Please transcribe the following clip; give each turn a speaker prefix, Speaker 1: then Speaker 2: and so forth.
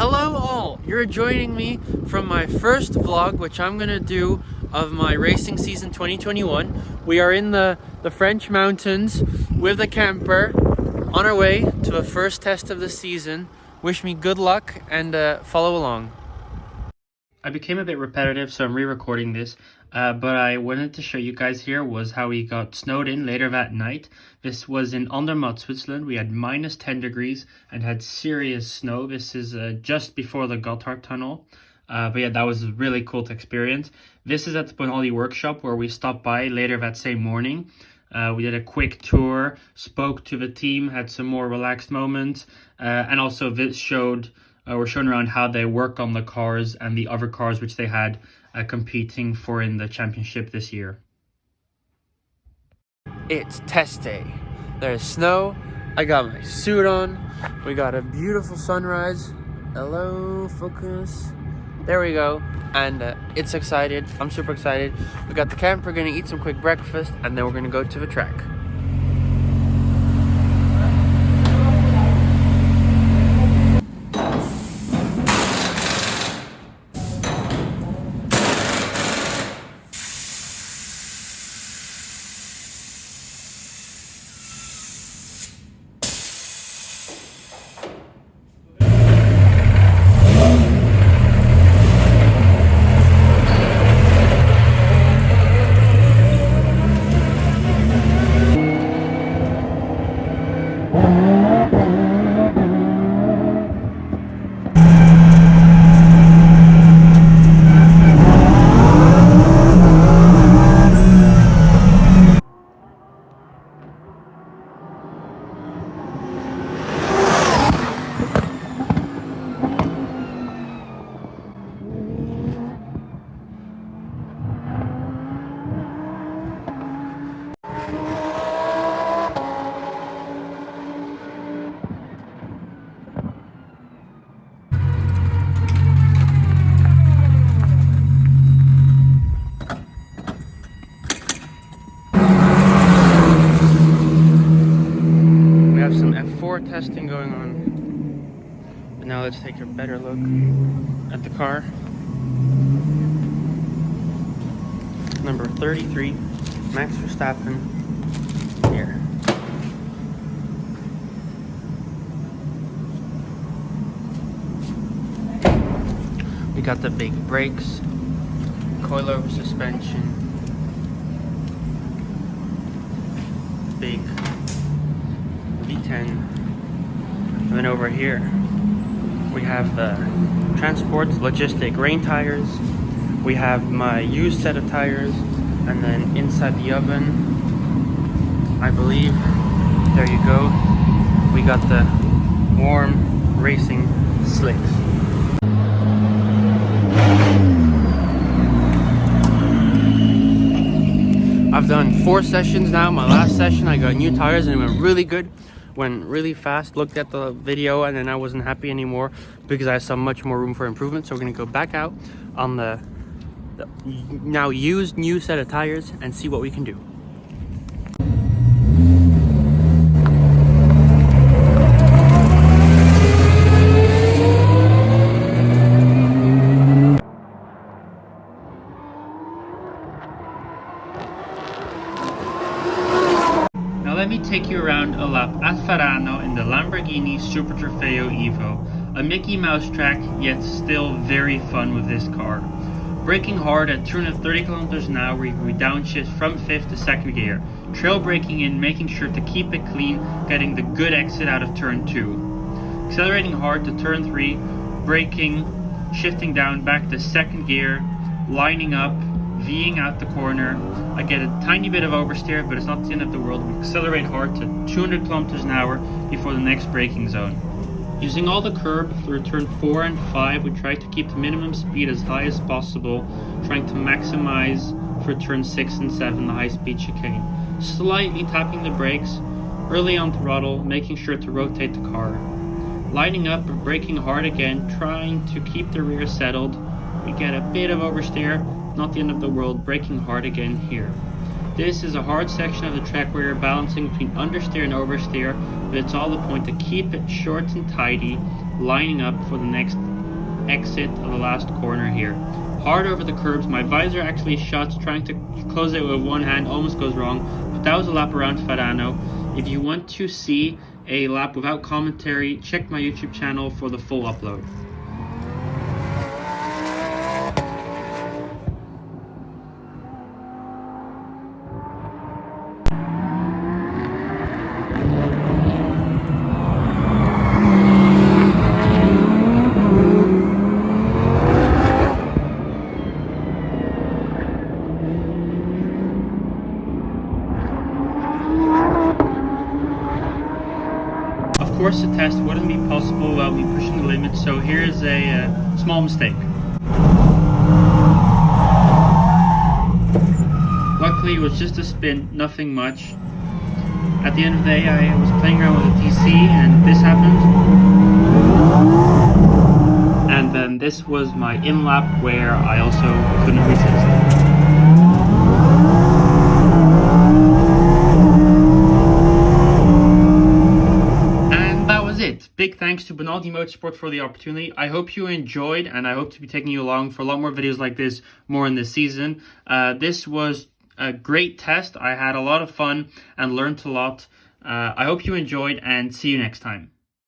Speaker 1: Hello all! You're joining me from my first vlog, which I'm gonna do of my racing season 2021. We are in the French mountains with a camper on our way to a first test of the season. Wish me good luck and follow along. I became a bit repetitive, so I'm re-recording this, but I wanted to show you guys here was how we got snowed in later that night. This was in Andermatt, Switzerland. We had minus 10 degrees and had serious snow. This is just before the Gotthard tunnel. But yeah, that was really cool to experience. This is at the Bonaldi workshop where we stopped by later that same morning. We did a quick tour, spoke to the team, had some more relaxed moments, and also this showed we're showing around how they work on the cars and the other cars which they had competing for in the championship this year. It's test day. There's snow. I got my suit on. We got a beautiful sunrise. Hello, focus. There we go. And it's excited. I'm super excited. We got the camp. We're gonna eat some quick breakfast and then we're gonna go to the track. Testing going on, but now let's take a better look at the car. Number 33, Max Verstappen here. We got the big brakes, coilover suspension, big V10. And then over here, we have the Transport Logistic rain tires. We have my used set of tires. And then inside the oven, I believe, there you go, we got the warm racing slicks. I've done 4 sessions now. My last session, I got new tires and it went really good. Went really fast. Looked at the video and then I wasn't happy anymore because I saw much more room for improvement. So we're gonna go back out on the now used new set of tires and see what we can do. Let me take you around a lap at Varano in the Lamborghini Super Trofeo Evo. A Mickey Mouse track, yet still very fun with this car. Braking hard at 230 km an hour, we downshift from 5th to 2nd gear. Trail braking in, making sure to keep it clean, getting the good exit out of turn 2. Accelerating hard to turn 3, braking, shifting down back to 2nd gear, lining up, V'ing out the corner. I get a tiny bit of oversteer, but it's not the end of the world. We accelerate hard to 200 kilometers an hour before the next braking zone. Using all the curb through turn 4 and 5, we try to keep the minimum speed as high as possible, trying to maximize for turn 6 and 7, the high speed chicane. Slightly tapping the brakes, early on throttle, making sure to rotate the car. Lining up, braking hard again, trying to keep the rear settled. We get a bit of oversteer. Not the end of the world, braking hard again here. This is a hard section of the track where you're balancing between understeer and oversteer, but it's all the point to keep it short and tidy, lining up for the next exit of the last corner here. Hard over the curbs, my visor actually shuts, trying to close it with one hand, almost goes wrong, but that was a lap around Varano. If you want to see a lap without commentary, check my YouTube channel for the full upload. Of course, the test wouldn't be possible without me pushing the limit, so here's a small mistake. Luckily, it was just a spin, nothing much. At the end of the day, I was playing around with a TC and this happened. And then this was my in-lap where I also couldn't resist. Big thanks to Bonaldi Motorsport for the opportunity. I hope you enjoyed, and I hope to be taking you along for a lot more videos like this more in this season. This was a great test. I had a lot of fun and learned a lot. I hope you enjoyed, and see you next time.